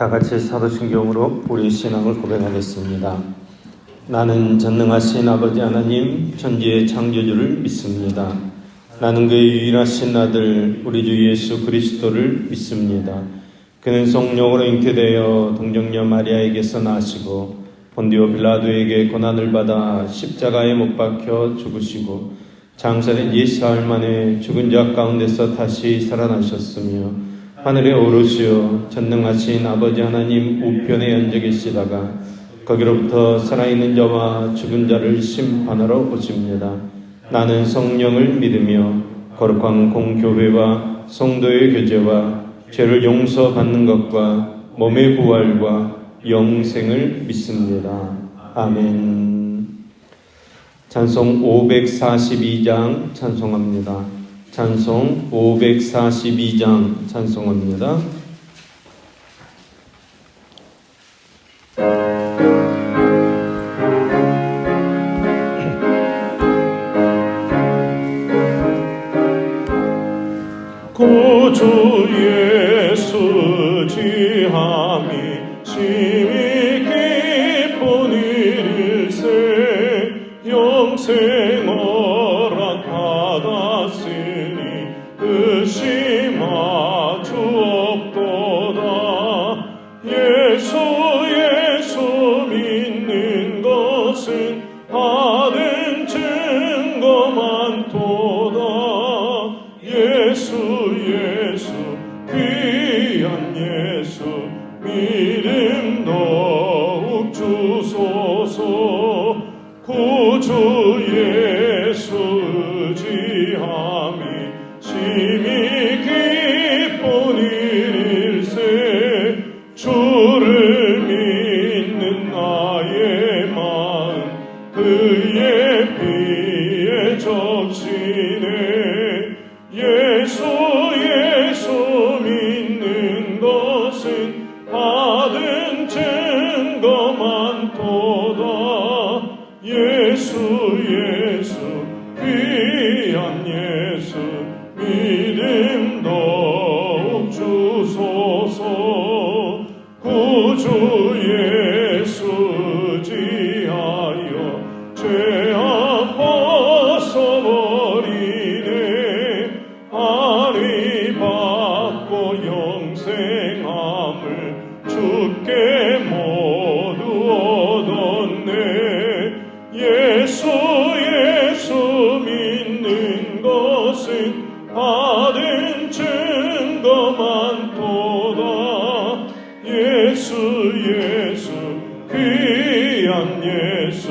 다 같이 사도신경으로 우리 신앙을 고백하겠습니다. 나는 전능하신 아버지 하나님 천지의 창조주를 믿습니다. 나는 그의 유일하신 아들 우리 주 예수 그리스도를 믿습니다. 그는 성령으로 잉태되어 동정녀 마리아에게서 나시고 본디오 빌라도에게 고난을 받아 십자가에 못 박혀 죽으시고 장사된 사흘 만에 죽은 자 가운데서 다시 살아나셨으며 하늘에 오르시어 전능하신 아버지 하나님 우편에 앉아 계시다가 거기로부터 살아있는 자와 죽은 자를 심판하러 오십니다. 나는 성령을 믿으며 거룩한 공교회와 성도의 교제와 죄를 용서받는 것과 몸의 부활과 영생을 믿습니다. 아멘. 찬송 542장 찬송합니다. 찬송 542장 찬송합니다. 구주 예수 지함이 심히 기쁜 일일세 영생 허락받았으니 의심하 주옵도다. 예수 믿는 것은 받은 증거만 도다. 예수 귀한 예수 믿음 더욱 주소서. 구주 예수 의지함이 심히 기쁜 일일세 주를 믿는 나의 마음 그의 피에 적시네. 예수 믿는 것은 받은 증거만 도다. 예수 귀한 예수 믿음 더욱 주소서. 구주 예수 의지하여 죄악 벗어버리네. 아리 받고 영생함을 주께 모두 얻었네. 예수 믿는 것은 받은 증거만 도다. 예수 귀한 예수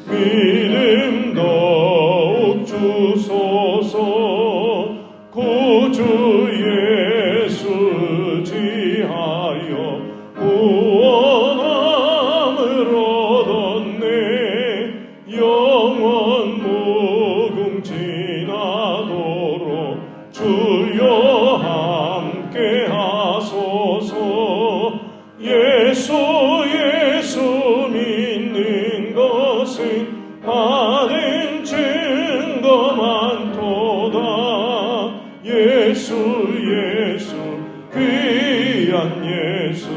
믿음 더욱 주소서. 구주 예수 의지하여 구원함을 얻었네. 영원 무궁지나도록 주여 함께 하소서. 예수 믿는 것은 받은 증거만 도다. 예수 귀한 예수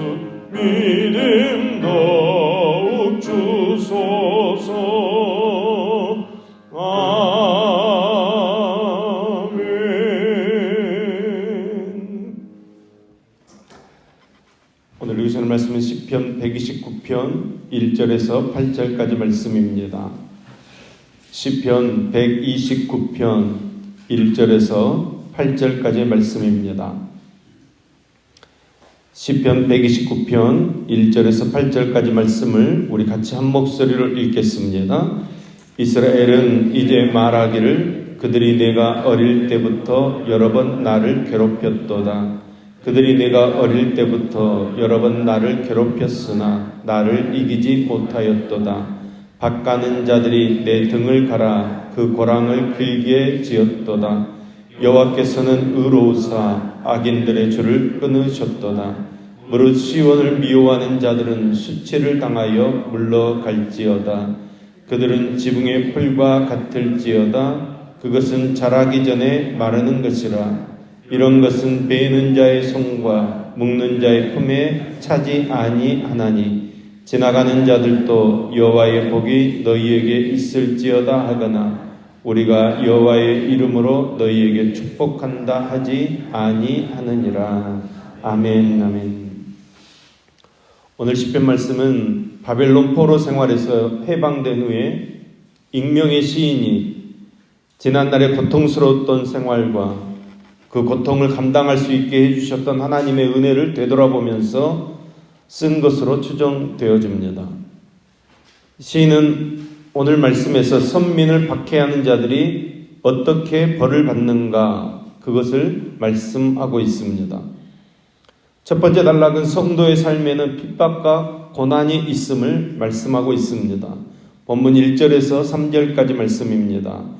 믿음 더욱 주소서. 아멘. 오늘 읽으시는 말씀은 시편 129편 1절에서 8절까지 말씀입니다. 시편 129편 1절에서 8절까지 말씀입니다. 시편 129편 1절에서 8절까지 말씀을 우리 같이 한 목소리로 읽겠습니다. 이스라엘은 이제 말하기를 그들이 내가 어릴 때부터 여러 번 나를 괴롭혔도다. 그들이 내가 어릴 때부터 여러 번 나를 괴롭혔으나 나를 이기지 못하였도다. 밭가는 자들이 내 등을 갈아 그 고랑을 길게 지었도다. 여호와께서는 의로우사 악인들의 줄을 끊으셨도다. 무릇 시온을 미워하는 자들은 수치를 당하여 물러갈지어다. 그들은 지붕의 풀과 같을지어다. 그것은 자라기 전에 마르는 것이라. 이런 것은 베는 자의 손과 묶는 자의 품에 차지 아니하나니 지나가는 자들도 여호와의 복이 너희에게 있을지어다 하거나 우리가 여호와의 이름으로 너희에게 축복한다 하지 아니하느니라. 아멘. 아멘. 오늘 시편 말씀은 바벨론 포로 생활에서 해방된 후에 익명의 시인이 지난날의 고통스러웠던 생활과 그 고통을 감당할 수 있게 해주셨던 하나님의 은혜를 되돌아보면서 쓴 것으로 추정되어집니다. 시인은 오늘 말씀에서 선민을 박해하는 자들이 어떻게 벌을 받는가 그것을 말씀하고 있습니다. 첫 번째 단락은 성도의 삶에는 핍박과 고난이 있음을 말씀하고 있습니다. 본문 1절에서 3절까지 말씀입니다.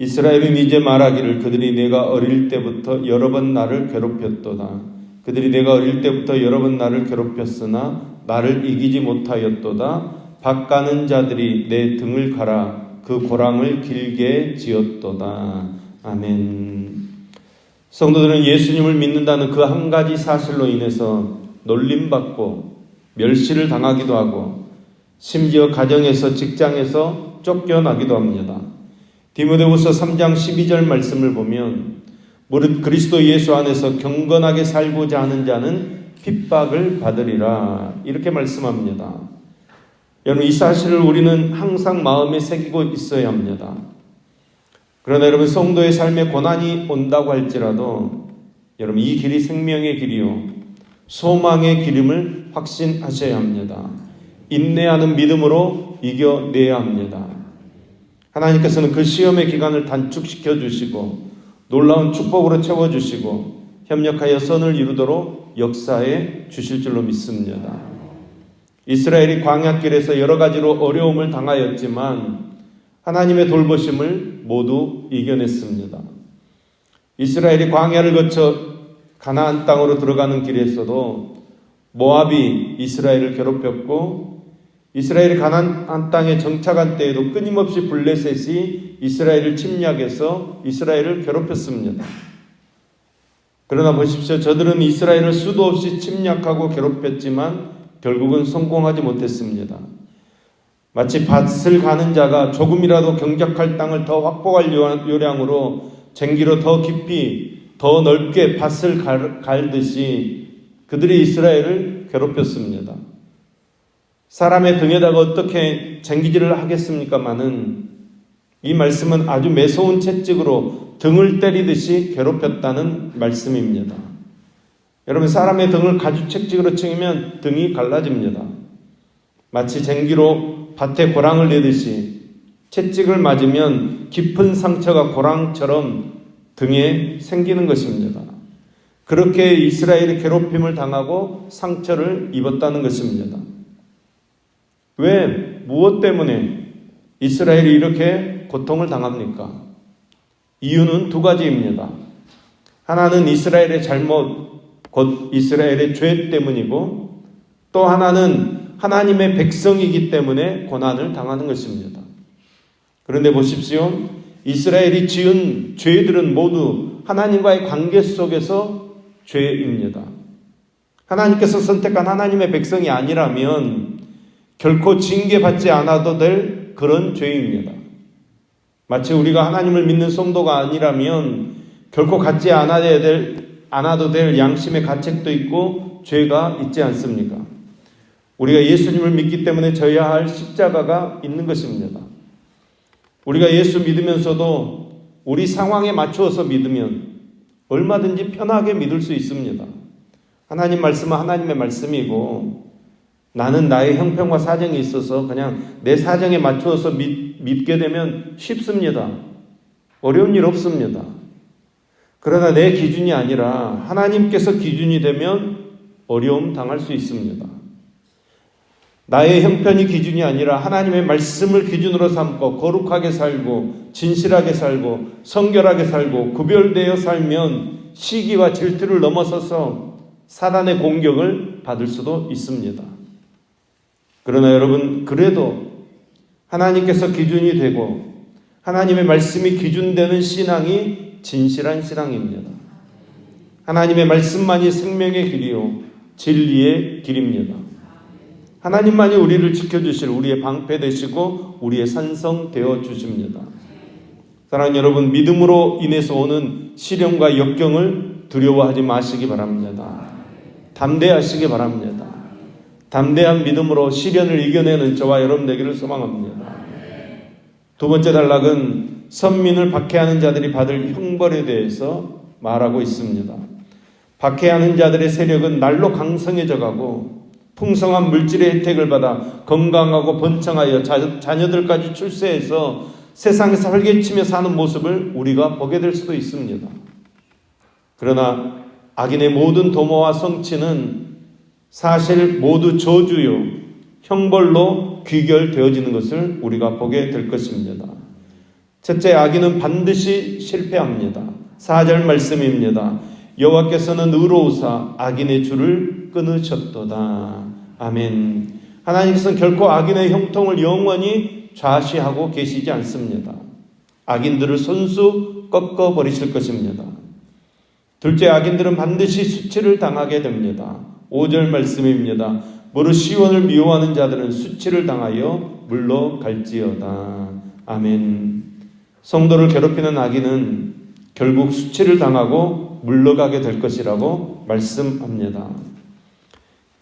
이스라엘은 이제 말하기를 그들이 내가 어릴 때부터 여러 번 나를 괴롭혔도다. 그들이 내가 어릴 때부터 여러 번 나를 괴롭혔으나 나를 이기지 못하였도다. 밭가는 자들이 내 등을 갈아 그 고랑을 길게 지었도다. 아멘. 성도들은 예수님을 믿는다는 그 한 가지 사실로 인해서 놀림받고 멸시를 당하기도 하고 심지어 가정에서 직장에서 쫓겨나기도 합니다. 디모데후서 3장 12절 말씀을 보면 무릇 그리스도 예수 안에서 경건하게 살고자 하는 자는 핍박을 받으리라 이렇게 말씀합니다. 여러분 이 사실을 우리는 항상 마음에 새기고 있어야 합니다. 그러나 여러분 성도의 삶에 고난이 온다고 할지라도 여러분 이 길이 생명의 길이요 소망의 길임을 확신하셔야 합니다. 인내하는 믿음으로 이겨내야 합니다. 하나님께서는 그 시험의 기간을 단축시켜 주시고 놀라운 축복으로 채워주시고 협력하여 선을 이루도록 역사해 주실 줄로 믿습니다. 이스라엘이 광야길에서 여러 가지로 어려움을 당하였지만 하나님의 돌보심을 모두 이겨냈습니다. 이스라엘이 광야를 거쳐 가나안 땅으로 들어가는 길에서도 모압이 이스라엘을 괴롭혔고 이스라엘이 가나안 땅에 정착한 때에도 끊임없이 블레셋이 이스라엘을 침략해서 이스라엘을 괴롭혔습니다. 그러나 보십시오. 저들은 이스라엘을 수도 없이 침략하고 괴롭혔지만 결국은 성공하지 못했습니다. 마치 밭을 가는 자가 조금이라도 경작할 땅을 더 확보할 요량으로 쟁기로 더 깊이 더 넓게 밭을 갈듯이 그들이 이스라엘을 괴롭혔습니다. 사람의 등에다가 어떻게 쟁기질을 하겠습니까마는 이 말씀은 아주 매서운 채찍으로 등을 때리듯이 괴롭혔다는 말씀입니다. 여러분 사람의 등을 가죽 채찍으로 치면 등이 갈라집니다. 마치 쟁기로 밭에 고랑을 내듯이 채찍을 맞으면 깊은 상처가 고랑처럼 등에 생기는 것입니다. 그렇게 이스라엘이 괴롭힘을 당하고 상처를 입었다는 것입니다. 왜? 무엇 때문에 이스라엘이 이렇게 고통을 당합니까? 이유는 두 가지입니다. 하나는 이스라엘의 잘못, 곧 이스라엘의 죄 때문이고 또 하나는 하나님의 백성이기 때문에 고난을 당하는 것입니다. 그런데 보십시오. 이스라엘이 지은 죄들은 모두 하나님과의 관계 속에서 죄입니다. 하나님께서 선택한 하나님의 백성이 아니라면 결코 징계받지 않아도 될 그런 죄입니다. 마치 우리가 하나님을 믿는 성도가 아니라면 결코 갖지 않아도 될 양심의 가책도 있고 죄가 있지 않습니까? 우리가 예수님을 믿기 때문에 져야 할 십자가가 있는 것입니다. 우리가 예수 믿으면서도 우리 상황에 맞추어서 믿으면 얼마든지 편하게 믿을 수 있습니다. 하나님 말씀은 하나님의 말씀이고 나는 나의 형편과 사정이 있어서 그냥 내 사정에 맞추어서 믿게 되면 쉽습니다. 어려운 일 없습니다. 그러나 내 기준이 아니라 하나님께서 기준이 되면 어려움 당할 수 있습니다. 나의 형편이 기준이 아니라 하나님의 말씀을 기준으로 삼고 거룩하게 살고 진실하게 살고 성결하게 살고 구별되어 살면 시기와 질투를 넘어서서 사단의 공격을 받을 수도 있습니다. 그러나 여러분 그래도 하나님께서 기준이 되고 하나님의 말씀이 기준되는 신앙이 진실한 신앙입니다. 하나님의 말씀만이 생명의 길이요 진리의 길입니다. 하나님만이 우리를 지켜주실 우리의 방패 되시고 우리의 산성 되어 주십니다. 사랑하는 여러분, 믿음으로 인해서 오는 시련과 역경을 두려워하지 마시기 바랍니다. 담대하시기 바랍니다. 담대한 믿음으로 시련을 이겨내는 저와 여러분 되기를 소망합니다. 두 번째 단락은 선민을 박해하는 자들이 받을 형벌에 대해서 말하고 있습니다. 박해하는 자들의 세력은 날로 강성해져 가고 풍성한 물질의 혜택을 받아 건강하고 번창하여 자녀들까지 출세해서 세상에서 활개치며 사는 모습을 우리가 보게 될 수도 있습니다. 그러나 악인의 모든 도모와 성취는 사실 모두 저주요 형벌로 귀결되어지는 것을 우리가 보게 될 것입니다. 첫째, 악인은 반드시 실패합니다. 4절 말씀입니다. 여호와께서는 의로우사 악인의 줄을 끊으셨도다. 아멘. 하나님께서는 결코 악인의 형통을 영원히 좌시하고 계시지 않습니다. 악인들을 손수 꺾어버리실 것입니다. 둘째, 악인들은 반드시 수치를 당하게 됩니다. 5절 말씀입니다. 무릇 시온을 미워하는 자들은 수치를 당하여 물러갈지어다. 아멘. 성도를 괴롭히는 악인은 결국 수치를 당하고 물러가게 될 것이라고 말씀합니다.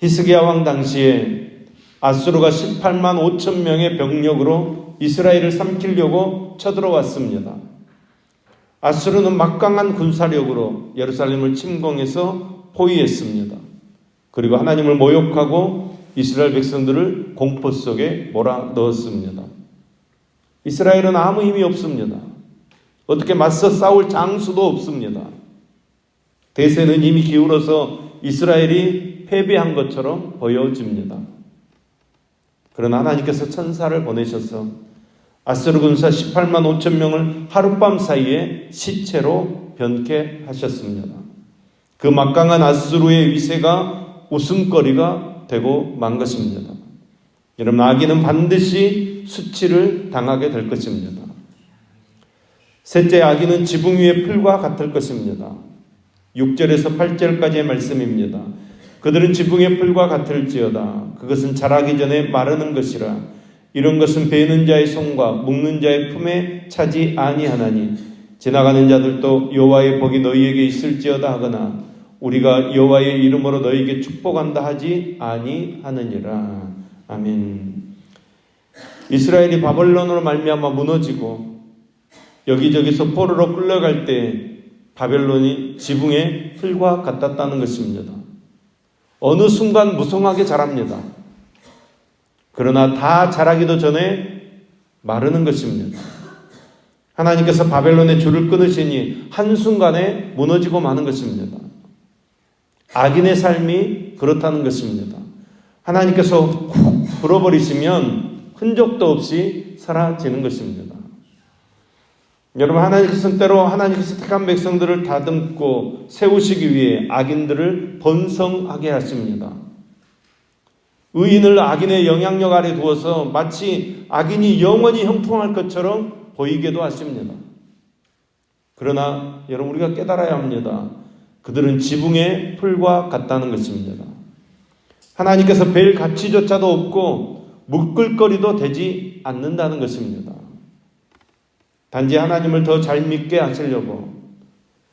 히스기야 왕 당시에 아수르가 18만 5천 명의 병력으로 이스라엘을 삼키려고 쳐들어왔습니다. 아수르는 막강한 군사력으로 예루살렘을 침공해서 포위했습니다. 그리고 하나님을 모욕하고 이스라엘 백성들을 공포 속에 몰아넣었습니다. 이스라엘은 아무 힘이 없습니다. 어떻게 맞서 싸울 장수도 없습니다. 대세는 이미 기울어서 이스라엘이 패배한 것처럼 보여집니다. 그러나 하나님께서 천사를 보내셔서 아수르 군사 18만 5천 명을 하룻밤 사이에 시체로 변케 하셨습니다. 그 막강한 아수르의 위세가 웃음거리가 되고 만 것입니다. 여러분, 악인은 반드시 수치를 당하게 될 것입니다. 셋째, 악인은 지붕 위의 풀과 같을 것입니다. 6절에서 8절까지의 말씀입니다. 그들은 지붕의 풀과 같을지어다. 그것은 자라기 전에 마르는 것이라. 이런 것은 베는 자의 손과 묶는 자의 품에 차지 아니하나니 지나가는 자들도 여호와의 복이 너희에게 있을지어다 하거나 우리가 여호와의 이름으로 너희에게 축복한다 하지 아니하느니라. 아멘. 이스라엘이 바벨론으로 말미암아 무너지고 여기저기서 포로로 끌려갈 때 바벨론이 지붕의 풀과 같았다는 것입니다. 어느 순간 무성하게 자랍니다. 그러나 다 자라기도 전에 마르는 것입니다. 하나님께서 바벨론의 줄을 끊으시니 한순간에 무너지고 마는 것입니다. 악인의 삶이 그렇다는 것입니다. 하나님께서 훅 불어버리시면 흔적도 없이 사라지는 것입니다. 여러분, 하나님께서는 때로 하나님께서 택한 백성들을 다듬고 세우시기 위해 악인들을 번성하게 하십니다. 의인을 악인의 영향력 아래 두어서 마치 악인이 영원히 형통할 것처럼 보이게도 하십니다. 그러나 여러분, 우리가 깨달아야 합니다. 그들은 지붕의 풀과 같다는 것입니다. 하나님께서 뵐 가치조차도 없고 묶을거리도 되지 않는다는 것입니다. 단지 하나님을 더 잘 믿게 하시려고,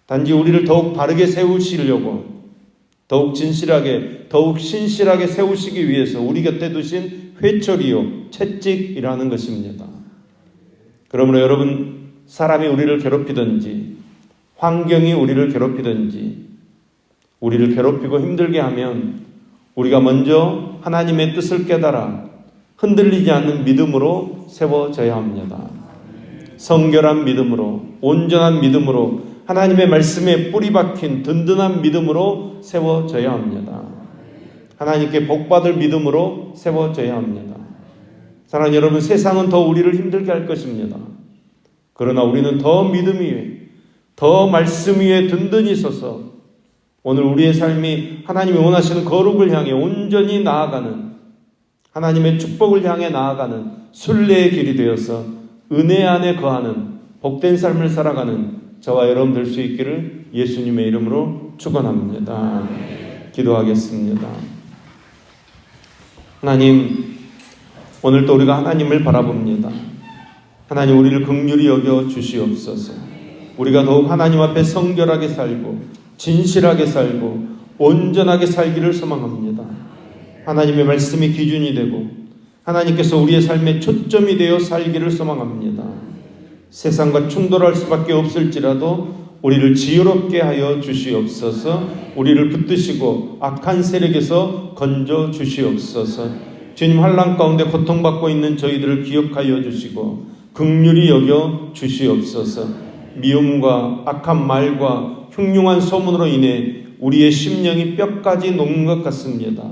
단지 우리를 더욱 바르게 세우시려고, 더욱 진실하게, 더욱 신실하게 세우시기 위해서 우리 곁에 두신 회초리요 채찍이라는 것입니다. 그러므로 여러분, 사람이 우리를 괴롭히든지 환경이 우리를 괴롭히든지 우리를 괴롭히고 힘들게 하면 우리가 먼저 하나님의 뜻을 깨달아 흔들리지 않는 믿음으로 세워져야 합니다. 성결한 믿음으로, 온전한 믿음으로, 하나님의 말씀에 뿌리 박힌 든든한 믿음으로 세워져야 합니다. 하나님께 복받을 믿음으로 세워져야 합니다. 사랑하는 여러분, 세상은 더 우리를 힘들게 할 것입니다. 그러나 우리는 더 믿음 위에, 더 말씀 위에 든든히 서서 오늘 우리의 삶이 하나님이 원하시는 거룩을 향해 온전히 나아가는, 하나님의 축복을 향해 나아가는 순례의 길이 되어서 은혜 안에 거하는 복된 삶을 살아가는 저와 여러분 될 수 있기를 예수님의 이름으로 축원합니다. 기도하겠습니다. 하나님, 오늘도 우리가 하나님을 바라봅니다. 하나님, 우리를 긍휼히 여겨 주시옵소서. 우리가 더욱 하나님 앞에 성결하게 살고 진실하게 살고 온전하게 살기를 소망합니다. 하나님의 말씀이 기준이 되고 하나님께서 우리의 삶의 초점이 되어 살기를 소망합니다. 세상과 충돌할 수밖에 없을지라도 우리를 지혜롭게 하여 주시옵소서. 우리를 붙드시고 악한 세력에서 건져 주시옵소서. 주님, 환난 가운데 고통받고 있는 저희들을 기억하여 주시고 긍휼히 여겨 주시옵소서. 미움과 악한 말과 흉흉한 소문으로 인해 우리의 심령이 뼈까지 녹는 것 같습니다.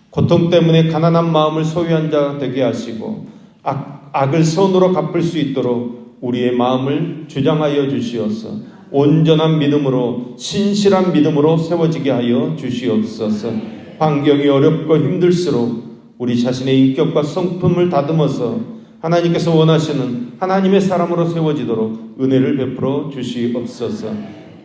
고통 때문에 가난한 마음을 소유한 자 되게 하시고 악을 선으로 갚을 수 있도록 우리의 마음을 주장하여 주시옵소서. 온전한 믿음으로 신실한 믿음으로 세워지게 하여 주시옵소서. 환경이 어렵고 힘들수록 우리 자신의 인격과 성품을 다듬어서 하나님께서 원하시는 하나님의 사람으로 세워지도록 은혜를 베풀어 주시옵소서.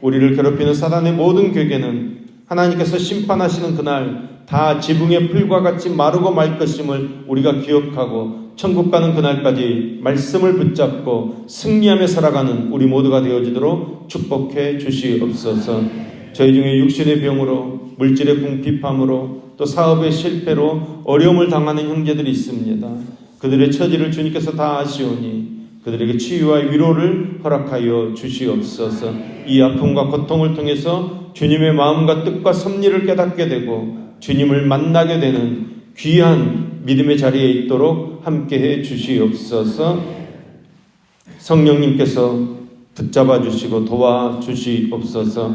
우리를 괴롭히는 사단의 모든 괴계는 하나님께서 심판하시는 그날 다 지붕의 풀과 같이 마르고 말 것임을 우리가 기억하고 천국 가는 그날까지 말씀을 붙잡고 승리하며 살아가는 우리 모두가 되어지도록 축복해 주시옵소서. 저희 중에 육신의 병으로, 물질의 궁핍함으로, 또 사업의 실패로 어려움을 당하는 형제들이 있습니다. 그들의 처지를 주님께서 다 아시오니 그들에게 치유와 위로를 허락하여 주시옵소서. 이 아픔과 고통을 통해서 주님의 마음과 뜻과 섭리를 깨닫게 되고 주님을 만나게 되는 귀한 믿음의 자리에 있도록 함께해 주시옵소서. 성령님께서 붙잡아 주시고 도와 주시옵소서.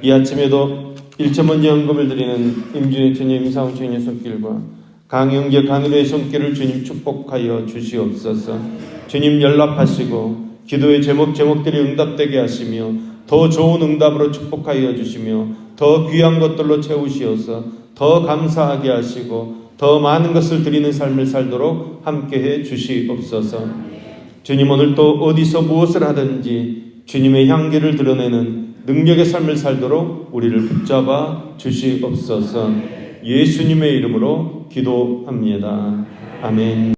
이 아침에도 1천번째 헌금을 드리는 임준희 주님, 이상훈 주님의 손길과 강영재, 강일의 손길을 주님 축복하여 주시옵소서. 주님 연락하시고 기도의 제목들이 응답되게 하시며 더 좋은 응답으로 축복하여 주시며 더 귀한 것들로 채우시어서 더 감사하게 하시고 더 많은 것을 드리는 삶을 살도록 함께해 주시옵소서. 주님, 오늘 또 어디서 무엇을 하든지 주님의 향기를 드러내는 능력의 삶을 살도록 우리를 붙잡아 주시옵소서. 예수님의 이름으로 기도합니다. 아멘.